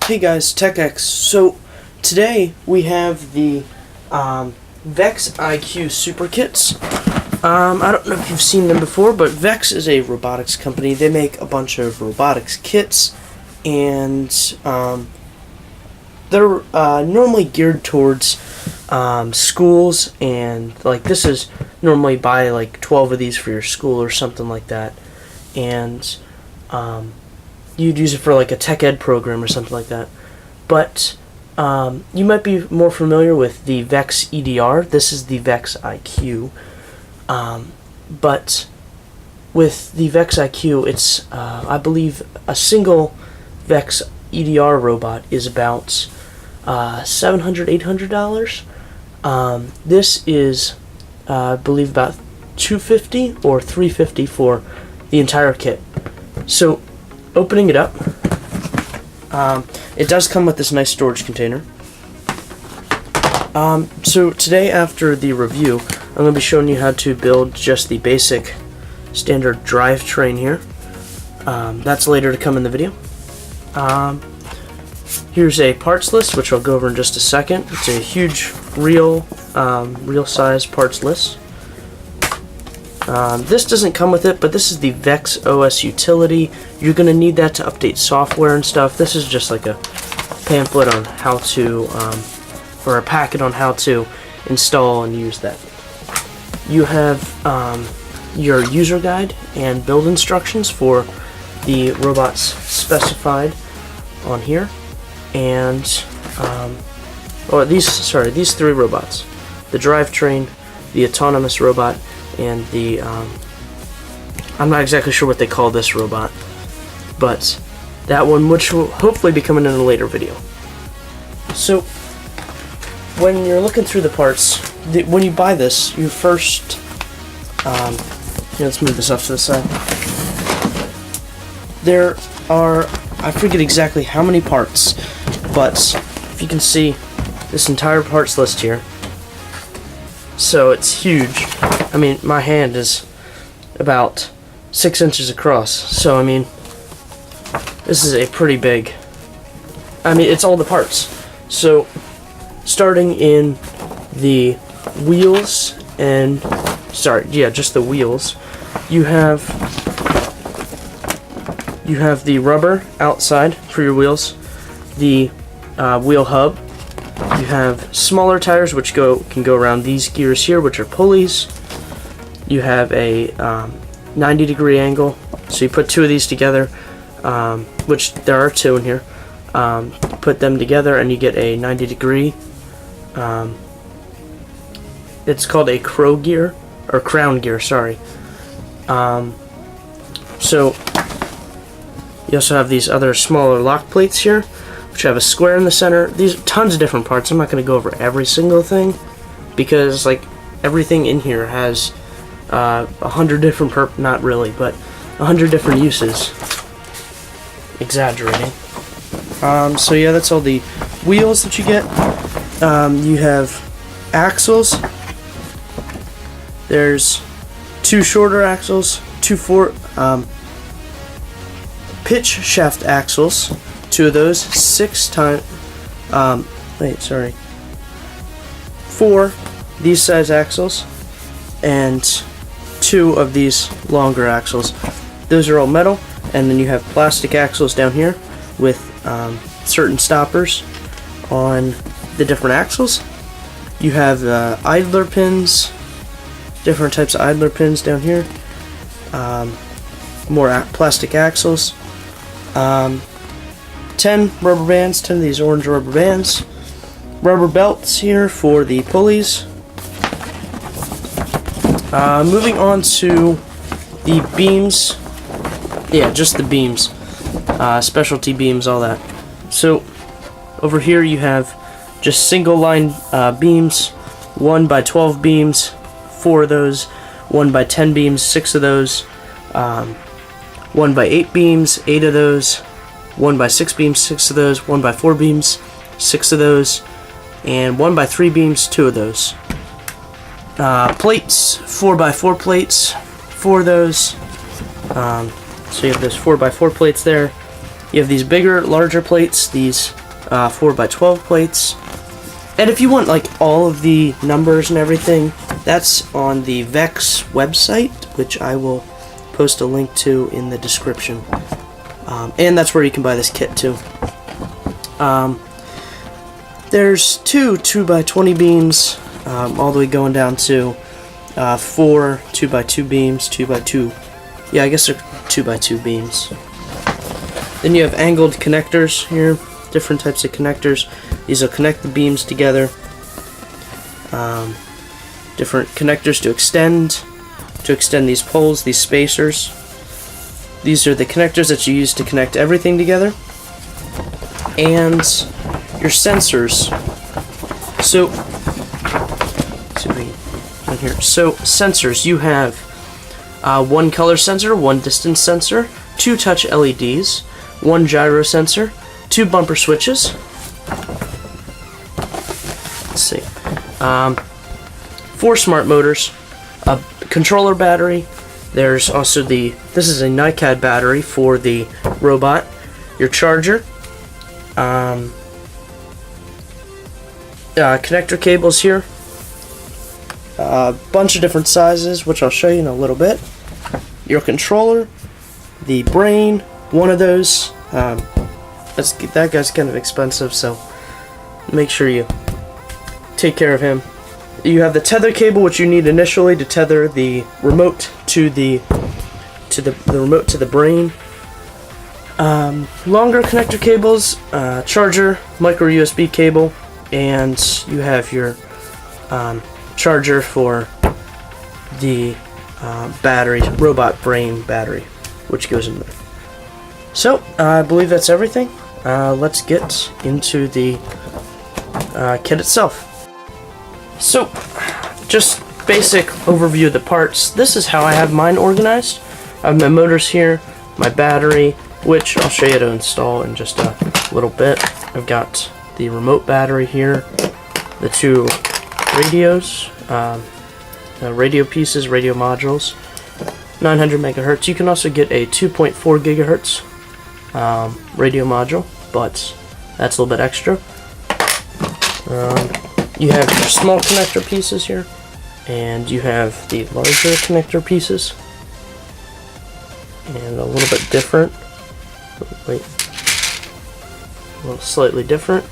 Hey guys, TechX. So today we have the VEX IQ Superkits. I don't know if you've seen them before, but VEX is a robotics company. They make a bunch of robotics kits, and they're normally geared towards schools, and like this is normally buy like 12 of these for your school or something like that, and you'd use it for like a tech ed program or something like that. But you might be more familiar with the VEX EDR. This is the VEX IQ. But with the VEX IQ, it's, I believe, a single VEX EDR robot is about $700, $800. This is, I believe, about $250 or $350 for the entire kit. So, opening it up, it does come with this nice storage container. So today, after the review, I'm going to be showing you how to build just the basic standard drivetrain here. That's later to come in the video. Here's a parts list, which I'll go over in just a second. It's a huge real size parts list. This doesn't come with it, but this is the VEX OS utility. You're going to need that to update software and stuff. This is just like a pamphlet on how to, or a packet on how to install and use that. You have your user guide and build instructions for the robots specified on here, and these three robots: the drivetrain, the autonomous robot, and the I'm not exactly sure what they call this robot, but that one, which will hopefully be coming in a later video. So when you're looking through the parts, when you buy this, you first let's move this off to the side. There are, I forget exactly how many parts, but if you can see this entire parts list here, so it's huge. I mean, my hand is about 6 inches across, so I mean, this is a pretty big, I mean, it's all the parts. So, starting in the wheels and, just the wheels, you have the rubber outside for your wheels, the wheel hub. You have smaller tires which can go around these gears here, which are pulleys. You have a 90-degree angle, so you put two of these together, which there are two in here. Put them together and you get a 90-degree. It's called a crown gear, sorry. So you also have these other smaller lock plates here, which have a square in the center. These are tons of different parts. I'm not going to go over every single thing, because like everything in here has 100 different not really, but 100 different uses. Exaggerating. So yeah, that's all the wheels that you get. You have axles. There's two shorter axles, pitch shaft axles, two of those, 4 these size axles, and 2 of these longer axles. Those are all metal, and then you have plastic axles down here with certain stoppers on the different axles. You have idler pins, different types of idler pins down here, more plastic axles, 10 rubber bands, 10 of these orange rubber bands, rubber belts here for the pulleys. Moving on to the beams, just the beams, specialty beams, all that. So over here you have just single line beams, 1 by 12 beams, 4 of those, 1 by 10 beams, 6 of those, 1 by 8 beams, 8 of those, 1 by 6 beams, 6 of those, 1 by 4 beams, 6 of those, and 1 by 3 beams, 2 of those. Plates, 4 by 4 plates, 4 of those. So you have those 4 by 4 plates there, You have these bigger, larger plates, these 4x12 plates. And if you want like all of the numbers and everything, that's on the VEX website, which I will post a link to in the description. And that's where you can buy this kit too. There's two 2x20 beams, all the way going down to 4 2x2 beams, 2x2. Yeah, I guess they're 2x2 beams. Then you have angled connectors here, different types of connectors. These will connect the beams together. Different connectors to extend these poles, these spacers. These are the connectors that you use to connect everything together. And your sensors. So, let's see if we can here. So sensors, you have one color sensor, one distance sensor, 2 touch LEDs, 1 gyro sensor, 2 bumper switches. Let's see. 4 smart motors, a controller battery. There's also this is a NiCad battery for the robot, your charger, connector cables here, a bunch of different sizes, which I'll show you in a little bit, your controller, the brain, one of those, that guy's kind of expensive, so make sure you take care of him. You have the tether cable, which you need initially to tether the remote to the remote to the brain. Longer connector cables, charger, micro USB cable, and you have your charger for the battery, robot brain battery, which goes in there. So I believe that's everything. Let's get into the kit itself. So, just basic overview of the parts. This is how I have mine organized. I have my motors here, my battery, which I'll show you to install in just a little bit. I've got the remote battery here, the 2 radios, radio pieces, radio modules, 900 megahertz. You can also get a 2.4 gigahertz radio module, but that's a little bit extra. You have your small connector pieces here, and you have the larger connector pieces, and a little bit different. Wait, a little slightly different.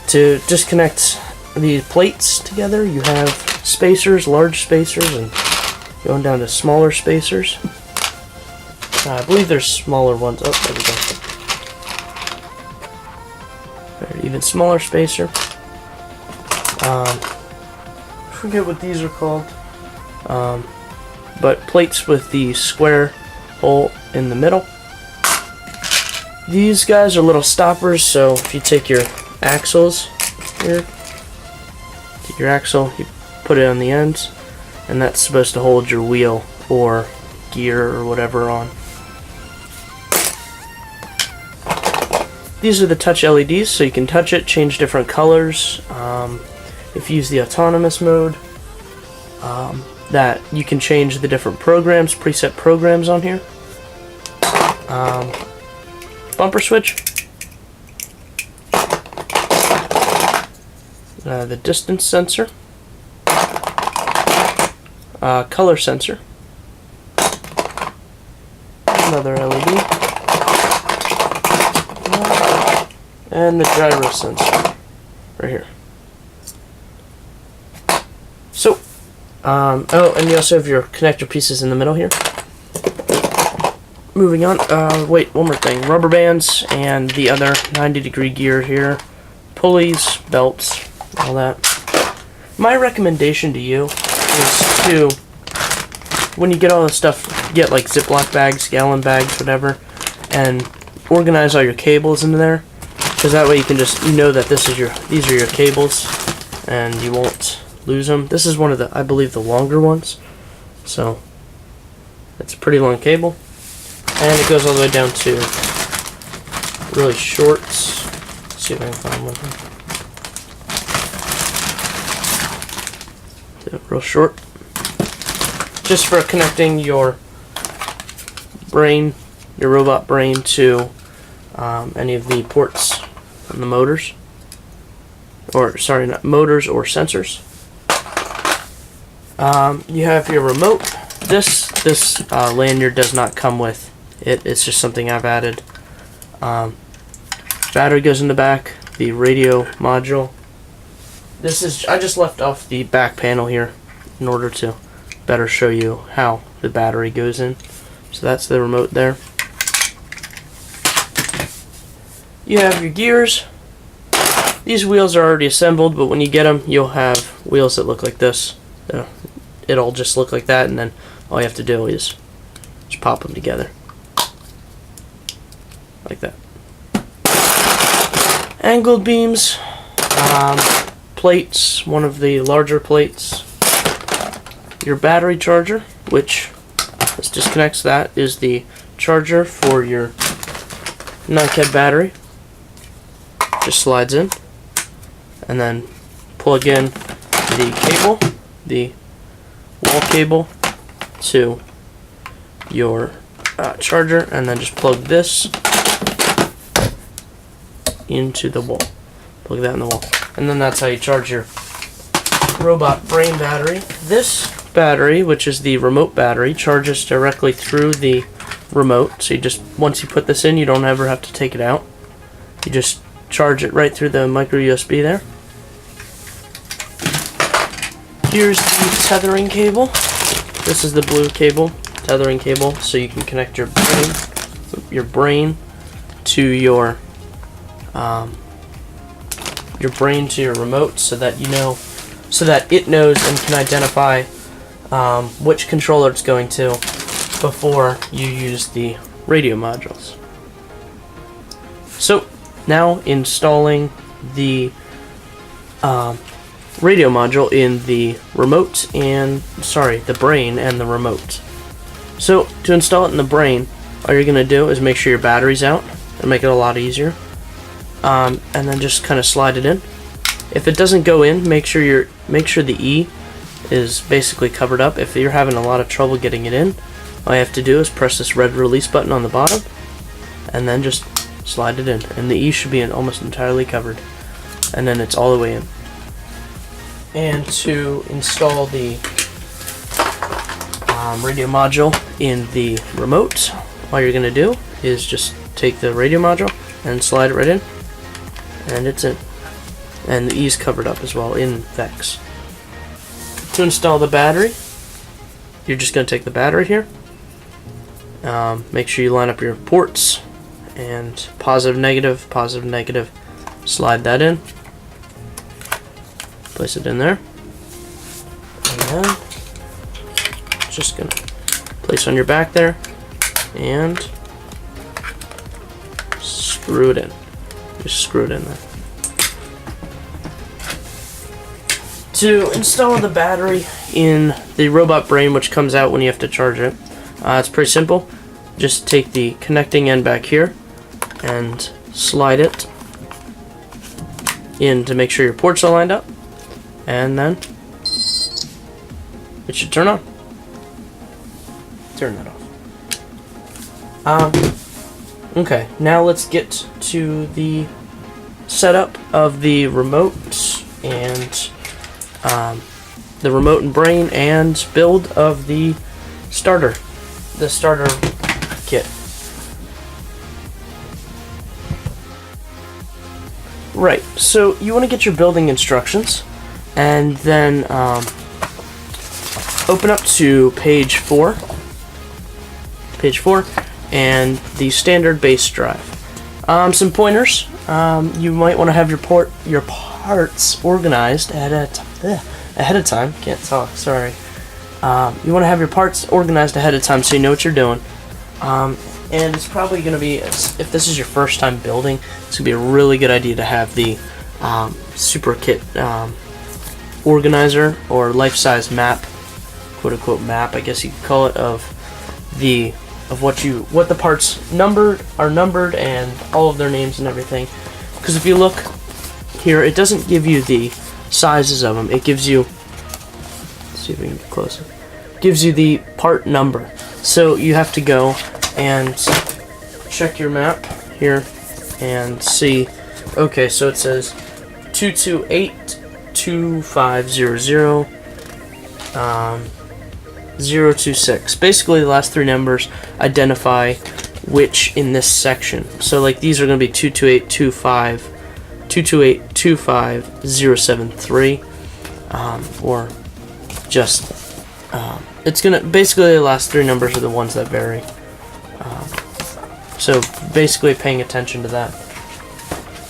To disconnect the plates together, you have spacers, large spacers, and going down to smaller spacers. I believe there's smaller ones. Oh, there we go. Even smaller spacer. I forget what these are called, but plates with the square hole in the middle. These guys are little stoppers, so if you take your axles here, take your axle, you put it on the ends, and that's supposed to hold your wheel or gear or whatever on. These are the touch LEDs, so you can touch it, change different colors. If you use the autonomous mode, that you can change the different programs, preset programs on here. Bumper switch, the distance sensor, color sensor, another LED, and the gyro sensor right here. So, oh, and you also have your connector pieces in the middle here. Moving on, wait, one more thing. Rubber bands and the other 90-degree gear here. Pulleys, belts, all that. My recommendation to you is to, when you get all this stuff, get like Ziploc bags, gallon bags, whatever, and organize all your cables into there. Because that way you can just, you know that these are your cables, and you won't lose them. This is one of the, I believe, the longer ones. So, it's a pretty long cable. And it goes all the way down to really short. Let's see if I can find one here. Real short. Just for connecting your brain, your robot brain, to any of the ports on the motors, or sorry, not motors or sensors. You have your remote. This lanyard does not come with it. It's just something I've added. Battery goes in the back. The radio module. I just left off the back panel here in order to better show you how the battery goes in. So that's the remote there. You have your gears. These wheels are already assembled, but when you get them, you'll have wheels that look like this. It'll just look like that, and then all you have to do is just pop them together. Like that. Angled beams. Plates, one of the larger plates. Your battery charger, which, let's disconnect that, is the charger for your NiCad battery. Just slides in, and then plug in the cable, the wall cable, to your charger, and then just plug this into the wall. Plug that in the wall, and then that's how you charge your robot brain battery. This battery, which is the remote battery, charges directly through the remote. So you just, once you put this in, you don't ever have to take it out. You just charge it right through the micro USB there. Here's the tethering cable. This is the blue cable, tethering cable, so you can connect your brain to your brain to your remote, so that it knows and can identify which controller it's going to before you use the radio modules. So now installing the radio module in the remote and, the brain and the remote. So to install it in the brain, all you're going to do is make sure your battery's out. It'll make it a lot easier. And then just kind of slide it in. If it doesn't go in, make sure the E is basically covered up. If you're having a lot of trouble getting it in, all you have to do is press this red release button on the bottom, and then just slide it in, and the E should be almost entirely covered, and then it's all the way in. And to install the radio module in the remote, all you're going to do is just take the radio module and slide it right in, and it's in. And the E is covered up as well in VEX. To install the battery, you're just going to take the battery here. Make sure you line up your ports, and positive, negative, slide that in. Place it in there. And then just going to place on your back there and screw it in. Just screw it in there. To install the battery in the robot brain, which comes out when you have to charge it, it's pretty simple. Just take the connecting end back here and slide it in to make sure your ports are lined up, and then it should turn on. Turn that off. Okay, now let's get to the setup of the remote and the remote and brain, and build of the starter kit. Right, so you want to get your building instructions, and then open up to page 4, and the standard base drive. Some pointers. You might want to have your parts organized ahead of time. Can't talk, sorry. You want to have your parts organized ahead of time so you know what you're doing. And it's probably going to be, if this is your first time building, it's going to be a really good idea to have the Superkit organizer, or life-size map, quote-unquote map, I guess you could call it, of what the parts are numbered, and all of their names and everything. Because if you look here, it doesn't give you the sizes of them. It gives you, let's see if we can get closer. It gives you the part number. So you have to go and check your map here and see. Okay, so it says 2282500 026. Basically, the last three numbers identify which in this section. So like these are going to be 22825 or just it's gonna basically the last three numbers are the ones that vary. So basically paying attention to that.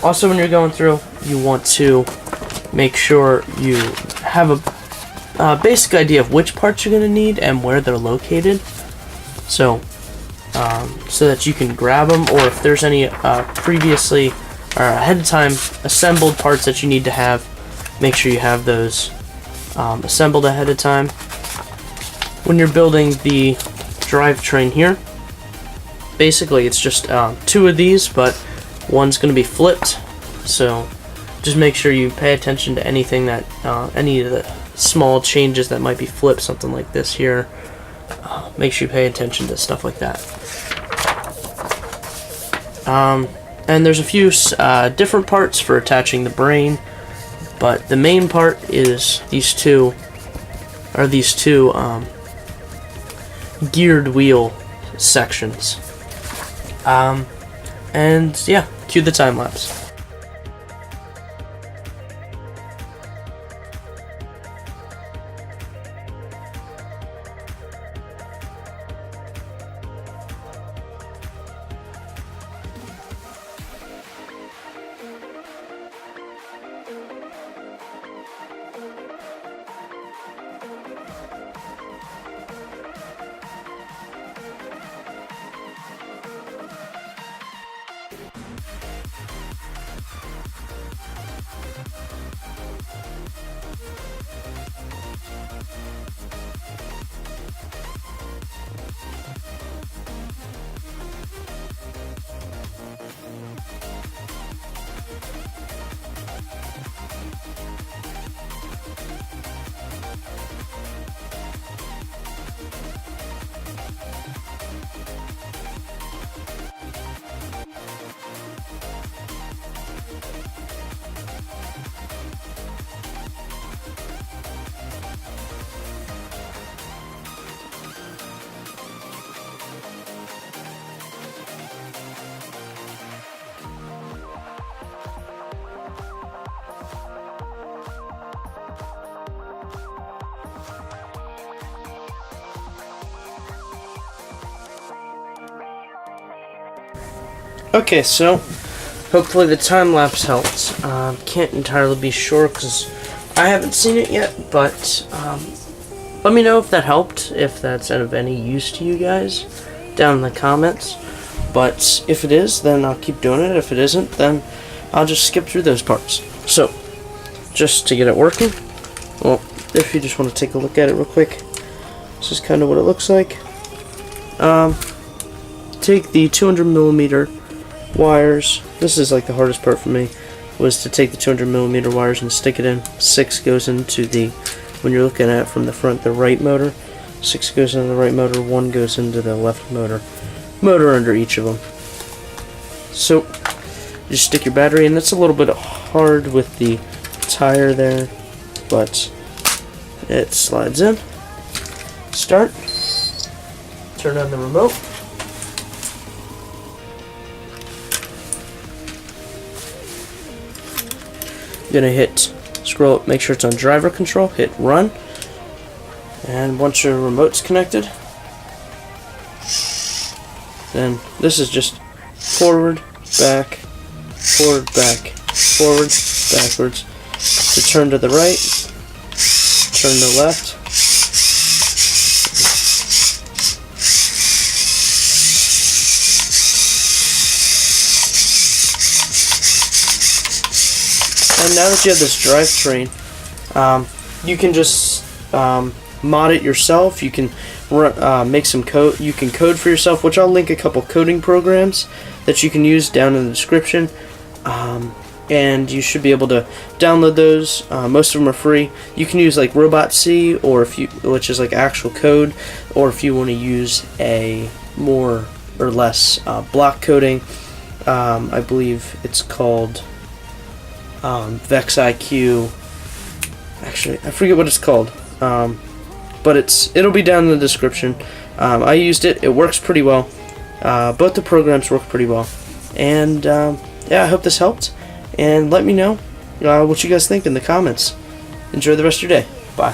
Also, when you're going through, you want to make sure you have a basic idea of which parts you're going to need and where they're located, so that you can grab them, or if there's any previously or ahead of time assembled parts that you need to have, make sure you have those assembled ahead of time. When you're building the drivetrain here, basically it's just two of these, but one's going to be flipped, so just make sure you pay attention to anything that any of the small changes that might be flipped, something like this here. Make sure you pay attention to stuff like that. And there's a few different parts for attaching the brain, but the main part is these two geared wheel sections. And yeah, cue the time lapse. Okay, so hopefully the time lapse helped. Can't entirely be sure because I haven't seen it yet, but let me know if that helped, if that's of any use to you guys down in the comments. But if it is, then I'll keep doing it. If it isn't, then I'll just skip through those parts. So, just to get it working, well, if you just want to take a look at it real quick, this is kind of what it looks like. Take the 200mm wires. This is like the hardest part for me, was to take the 200mm wires and stick it in. 6 goes into the, when you're looking at it from the front, the right motor. 6 goes into the right motor, 1 goes into the left motor. Motor under each of them. So, you just stick your battery in. It's a little bit hard with the tire there, but it slides in. Start. Turn on the remote. Gonna hit scroll up, make sure it's on driver control, hit run, and once your remote's connected, then this is just forward, back, forward, back, forward, backwards. To turn to the right, turn to the left, and now that you have this drivetrain, you can just mod it yourself. You can make some code. You can code for yourself, which I'll link a couple coding programs that you can use down in the description. And you should be able to download those. Most of them are free. You can use like Robot C, or which is like actual code, or if you want to use a more or less block coding, I believe it's called VEX IQ. Actually, I forget what it's called, but it'll be down in the description. I used it. It works pretty well. Both the programs work pretty well. And yeah, I hope this helped. And let me know what you guys think in the comments. Enjoy the rest of your day. Bye.